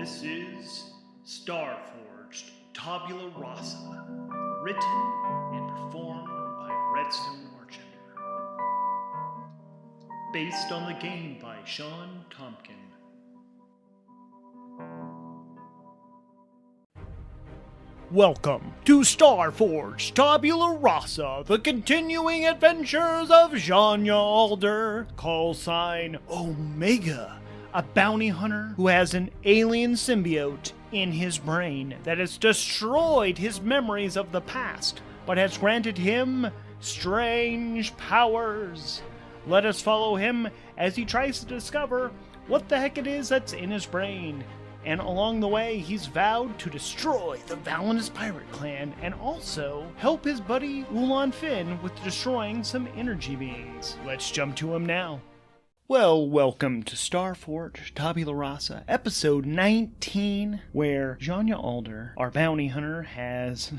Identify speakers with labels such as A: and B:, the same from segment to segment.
A: This is Starforged, Tabula Rasa, written and performed by Redstone Archender. Based on the game by Shawn Tomkin. Welcome to Starforged, Tabula Rasa, the continuing adventures of Janya, call sign Omega, a bounty hunter who has an alien symbiote in his brain that has destroyed his memories of the past, but has granted him strange powers. Let us follow him as he tries to discover what the heck it is that's in his brain. And along the way, he's vowed to destroy the Valinus pirate clan and also help his buddy Ulan Finn with destroying some energy beings. Let's jump to him now. Well, welcome to Starforged, Tabula Rasa, episode 19, where Janya Alder, our bounty hunter, has...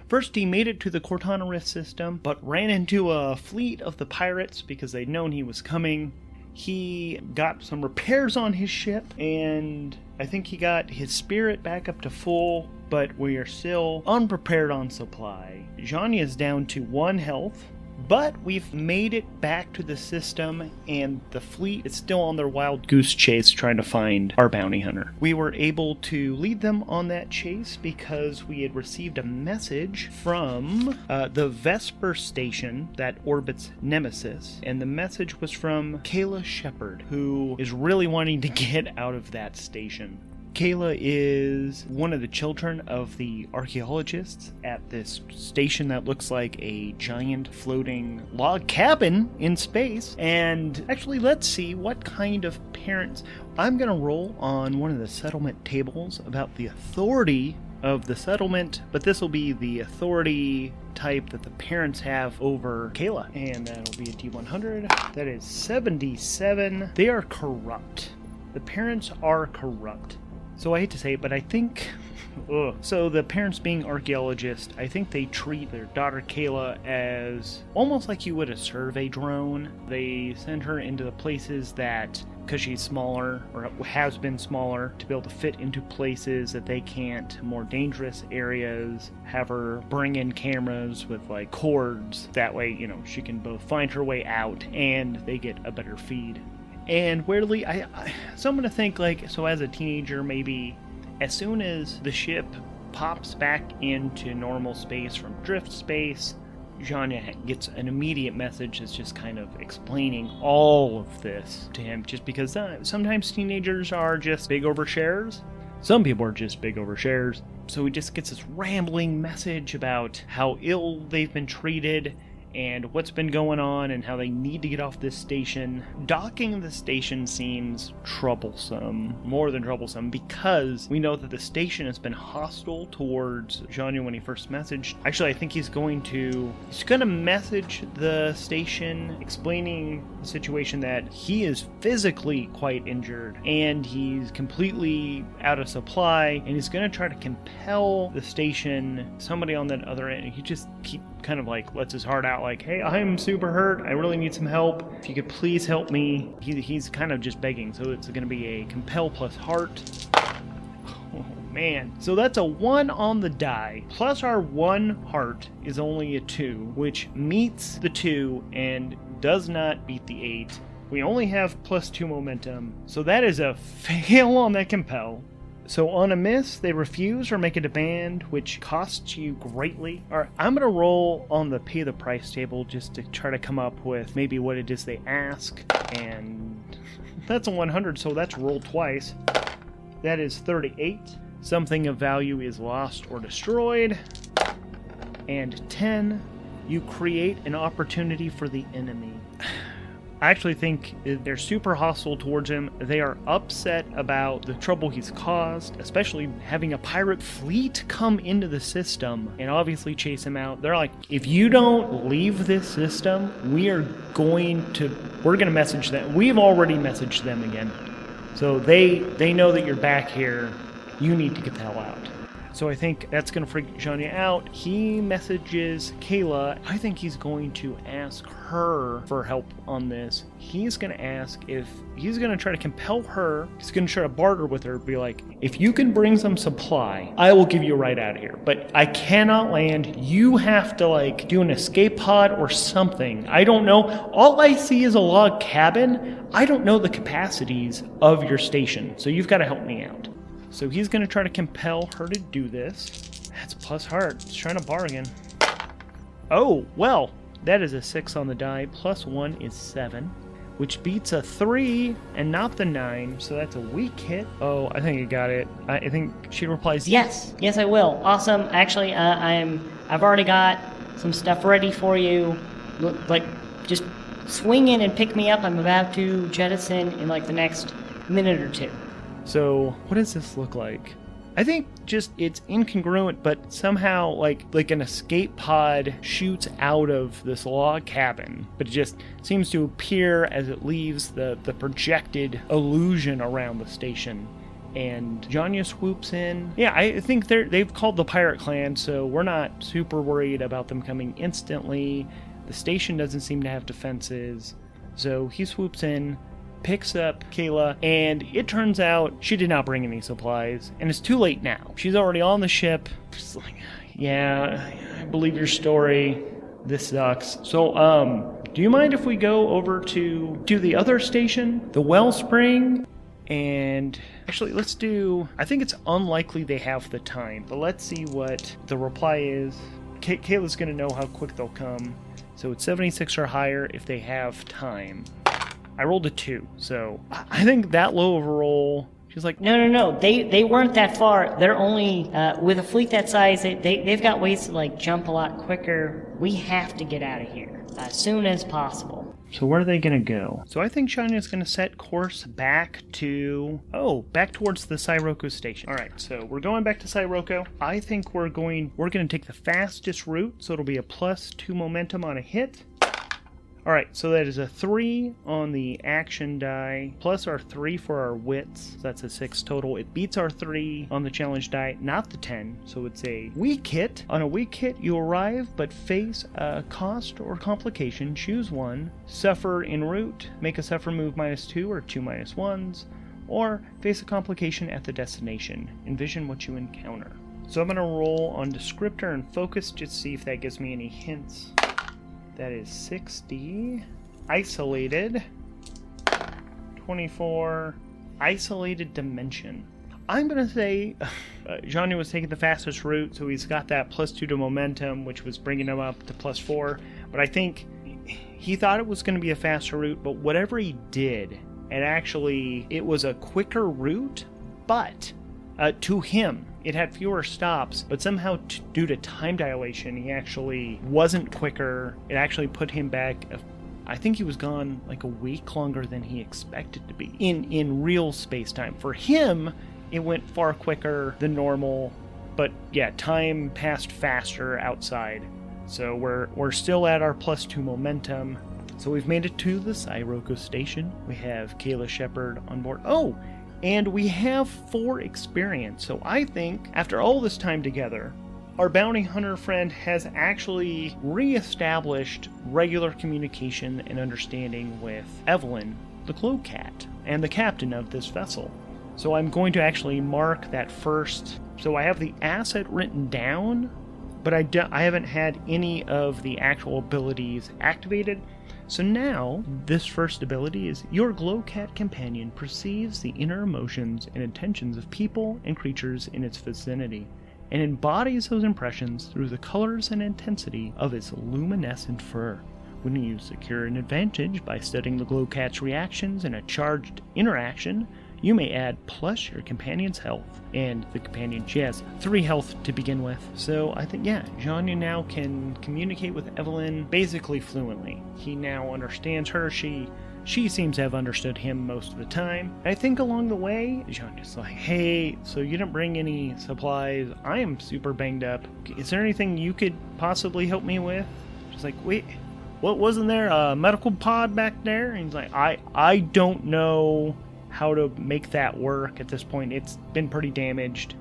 A: First, he made it to the Cortana Rift system, but ran into a fleet of the pirates because they'd known he was coming. He got some repairs on his ship, and I think he got his spirit back up to full, but we are still unprepared on supply. Janya is down to 1 health, but we've made it back to the system, and the fleet is still on their wild goose chase trying to find our bounty hunter. We were able to lead them on that chase because we had received a message from the Vesper station that orbits Nemesis, and the message was from Kayla Shepard, who is really wanting to get out of that station. Kayla is one of the children of the archaeologists at this station that looks like a giant floating log cabin in space. And actually, let's see what kind of parents... I'm going to roll on one of the settlement tables about the authority of the settlement, but this will be the authority type that the parents have over Kayla. And that'll be a D100. That is 77. They are corrupt. The parents are corrupt. So I hate to say it, but I think... So the parents being archaeologists, I think they treat their daughter Kayla as almost like you would a survey drone. They send her into the places that, because she's smaller, or has been smaller, to be able to fit into places that they can't, more dangerous areas, have her bring in cameras with like cords. That way, you know, she can both find her way out and they get a better feed. And weirdly, so I'm going to think, like, so as a teenager, maybe as soon as the ship pops back into normal space from drift space, Janya gets an immediate message that's just kind of explaining all of this to him, just because sometimes teenagers are just big overshares. Some people are just big overshares. So he just gets this rambling message about how ill they've been treated and what's been going on and how they need to get off this station. Docking the station seems troublesome, more than troublesome, because we know that the station has been hostile towards Janya when he first messaged. Actually, I think he's going to message the station explaining the situation, that he is physically quite injured and he's completely out of supply, and he's going to try to compel the station, somebody on that other end. He just kind of like lets his heart out, like, hey, I'm super hurt, I really need some help, if you could please help me. He's kind of just begging, so it's going to be a compel plus heart. Oh man, so that's a 1 on the die, plus our 1 heart is only a 2, which meets the 2 and does not beat the 8. We only have plus 2 momentum, so that is a fail on that compel. So on a miss, they refuse or make a demand, which costs you greatly. Alright, I'm going to roll on the pay the price table just to try to come up with maybe what it is they ask. And that's a 100, so that's rolled twice. That is 38. Something of value is lost or destroyed. And 10, you create an opportunity for the enemy. I actually think they're super hostile towards him. They are upset about the trouble he's caused, especially having a pirate fleet come into the system and obviously chase him out. They're like, if you don't leave this system, we're going to message them. We've already messaged them again. So they know that you're back here. You need to get the hell out. So I think that's going to freak Janya out. He messages Kayla. I think he's going to ask her for help on this. He's going to ask if he's going to try to compel her. He's going to try to barter with her, be like, if you can bring some supply, I will give you a ride out of here. But I cannot land. You have to like do an escape pod or something. I don't know. All I see is a log cabin. I don't know the capacities of your station. So you've got to help me out. So he's going to try to compel her to do this. That's plus heart. He's trying to bargain. Oh, well, that is a 6 on the die. Plus 1 is 7, which beats a 3 and not the 9. So that's a weak hit. Oh, I think I got it. I think she replies,
B: Yes, I will. Awesome. Actually, I've already got some stuff ready for you. Like, just swing in and pick me up. I'm about to jettison in like the next minute or 2.
A: So, what does this look like? I think just it's incongruent, but somehow like an escape pod shoots out of this log cabin, but it just seems to appear as it leaves the projected illusion around the station. And Janya swoops in. Yeah, I think they've called the pirate clan, so we're not super worried about them coming instantly. The station doesn't seem to have defenses, so he swoops in, picks up Kayla, and it turns out she did not bring any supplies, and it's too late now. She's already on the ship. She's like, yeah, I believe your story. This sucks. So, do you mind if we go over to the other station, the Wellspring? And actually, let's do... I think it's unlikely they have the time, but let's see what the reply is. Kayla's going to know how quick they'll come. So it's 76 or higher if they have time. I rolled a 2, so I think that low of a roll. She's like,
B: No. They weren't that far. They're only with a fleet that size. They've got ways to like jump a lot quicker. We have to get out of here as soon as possible.
A: So where are they gonna go? So I think Shanya's gonna set course back towards the Sirocco station. All right, so we're going back to Sirocco. I think we're gonna take the fastest route, so it'll be a +2 momentum on a hit. All right, so that is a 3 on the action die, plus our 3 for our wits. So that's a 6 total. It beats our 3 on the challenge die, not the 10. So it's a weak hit. On a weak hit, you arrive, but face a cost or complication. Choose one. Suffer en route. Make a suffer move -2 or 2 -1s. Or face a complication at the destination. Envision what you encounter. So I'm going to roll on descriptor and focus just to see if that gives me any hints. That is 60. Isolated. 24. Isolated dimension. I'm going to say Janya was taking the fastest route, so he's got that +2 to momentum, which was bringing him up to +4. But I think he thought it was going to be a faster route, but whatever he did, it was a quicker route, but to him, it had fewer stops, but somehow due to time dilation, he actually wasn't quicker. It actually put him back. I think he was gone like a week longer than he expected to be in real space-time. For him, it went far quicker than normal, but yeah, time passed faster outside. So we're still at our +2 momentum. So we've made it to the Sirocco station. We have Kayla Shepard on board. Oh! And we have 4 experience, so I think, after all this time together, our bounty hunter friend has actually re-established regular communication and understanding with Evelyn, the Cloak Cat, and the captain of this vessel. So I'm going to actually mark that first. So I have the asset written down, but I haven't had any of the actual abilities activated. So now, this first ability is your Glowcat companion perceives the inner emotions and intentions of people and creatures in its vicinity, and embodies those impressions through the colors and intensity of its luminescent fur. When you secure an advantage by studying the Glowcat's reactions in a charged interaction, you may add plus your companion's health, and the companion, she has 3 health to begin with. So I think, yeah, Janya now can communicate with Evelyn basically fluently. He now understands her. She seems to have understood him most of the time. I think along the way, Janya's like, hey, so you didn't bring any supplies. I am super banged up. Is there anything you could possibly help me with? She's like, wait, what, wasn't there a medical pod back there? And he's like, I don't know how to make that work at this point. It's been pretty damaged.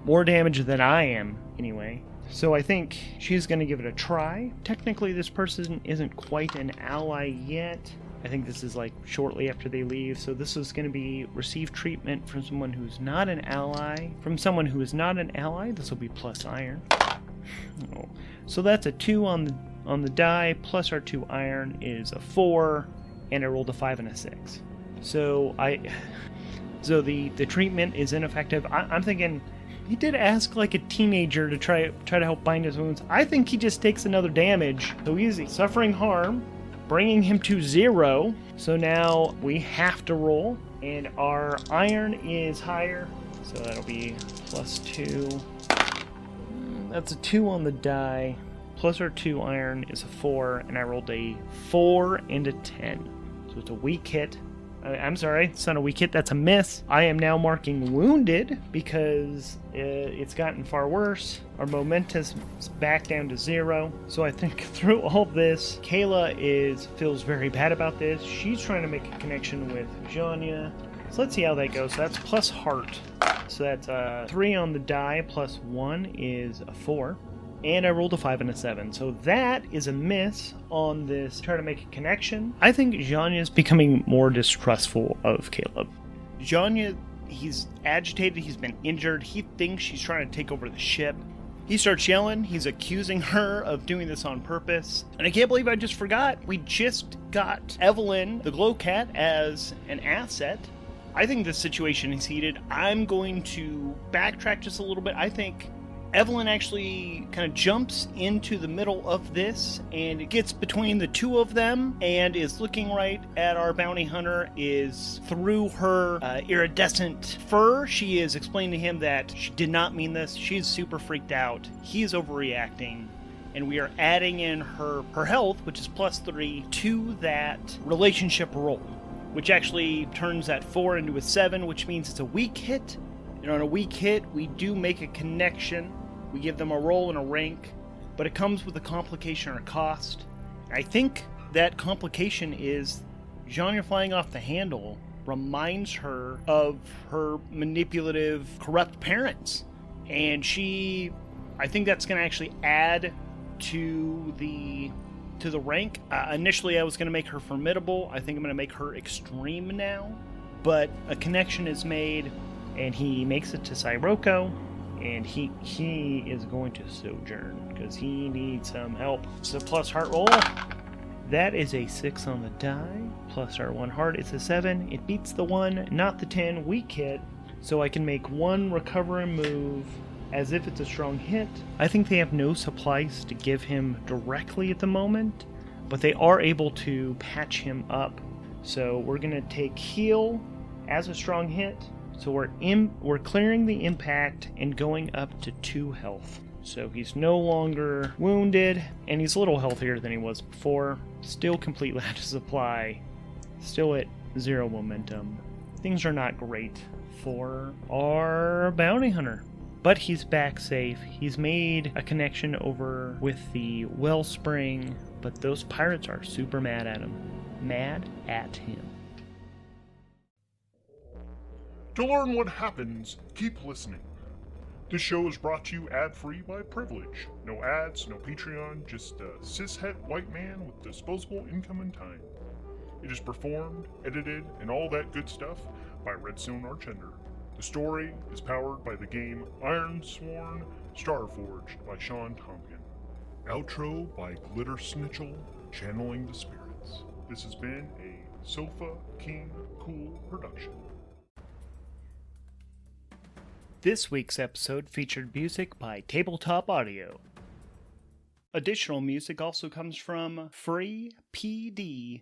A: more damage than I am, anyway. So I think she's going to give it a try. Technically, this person isn't quite an ally yet. I think this is like shortly after they leave. So this is going to be receive treatment from someone who's not an ally. From someone who is not an ally, this will be plus iron. Oh. So that's a 2 on the die, plus our 2 iron is a 4, and I rolled a 5 and a 6. So the treatment is ineffective. I'm thinking he did ask like a teenager to try to help bind his wounds. I think he just takes another damage. So he's suffering harm, bringing him to 0. So now we have to roll, and our iron is higher. So that'll be plus 2. That's a 2 on the die. Plus our 2 iron is a 4, and I rolled a 4 and a 10. So it's a weak hit. I'm sorry, it's not a weak hit, that's a miss. I am now marking wounded because it's gotten far worse. Our momentum's back down to 0. So I think through all this, Kayla feels very bad about this. She's trying to make a connection with Janya. So let's see how that goes. So that's plus heart. So that's 3 on the die, plus 1 is a 4. And I rolled a 5 and a 7. So that is a miss on this try to make a connection. I think Janya is becoming more distrustful of Caleb. Janya, he's agitated, he's been injured, he thinks she's trying to take over the ship. He starts yelling, he's accusing her of doing this on purpose. And I can't believe I just forgot, we just got Evelyn, the Glow Cat, as an asset. I think this situation is heated. I'm going to backtrack just a little bit. I think Evelyn actually kind of jumps into the middle of this, and it gets between the two of them and is looking right at our bounty hunter. Is through her iridescent fur, she is explaining to him that she did not mean this. She's super freaked out. He is overreacting, and we are adding in her health, which is plus 3, to that relationship roll, which actually turns that 4 into a 7, which means it's a weak hit. And on a weak hit, we do make a connection. We give them a roll and a rank, but it comes with a complication or a cost. I think that complication is Janya flying off the handle reminds her of her manipulative, corrupt parents. And I think that's going to actually add to the rank. Initially, I was going to make her formidable. I think I'm going to make her extreme now. But a connection is made, and he makes it to Sirocco, and he is going to sojourn because he needs some help. So plus heart roll. That is a 6 on the die. Plus our 1 heart is a 7. It beats the 1, not the 10. Weak hit. So I can make 1 recover and move as if it's a strong hit. I think they have no supplies to give him directly at the moment, but they are able to patch him up. So we're going to take heal as a strong hit. So we're clearing the impact and going up to 2 health. So he's no longer wounded, and he's a little healthier than he was before. Still completely out of supply. Still at 0 momentum. Things are not great for our bounty hunter. But he's back safe. He's made a connection over with the wellspring, but those pirates are super mad at him. Mad at him.
C: To learn what happens, keep listening. This show is brought to you ad-free by privilege. No ads, no Patreon, just a cishet white man with disposable income and time. It is performed, edited, and all that good stuff by Redstone Archender. The story is powered by the game Ironsworn, Starforged by Shawn Tomkin. Outro by Glitter Snitchel, channeling the spirits. This has been a Sofa King Cool production.
A: This week's episode featured music by Tabletop Audio. Additional music also comes from freepd.com.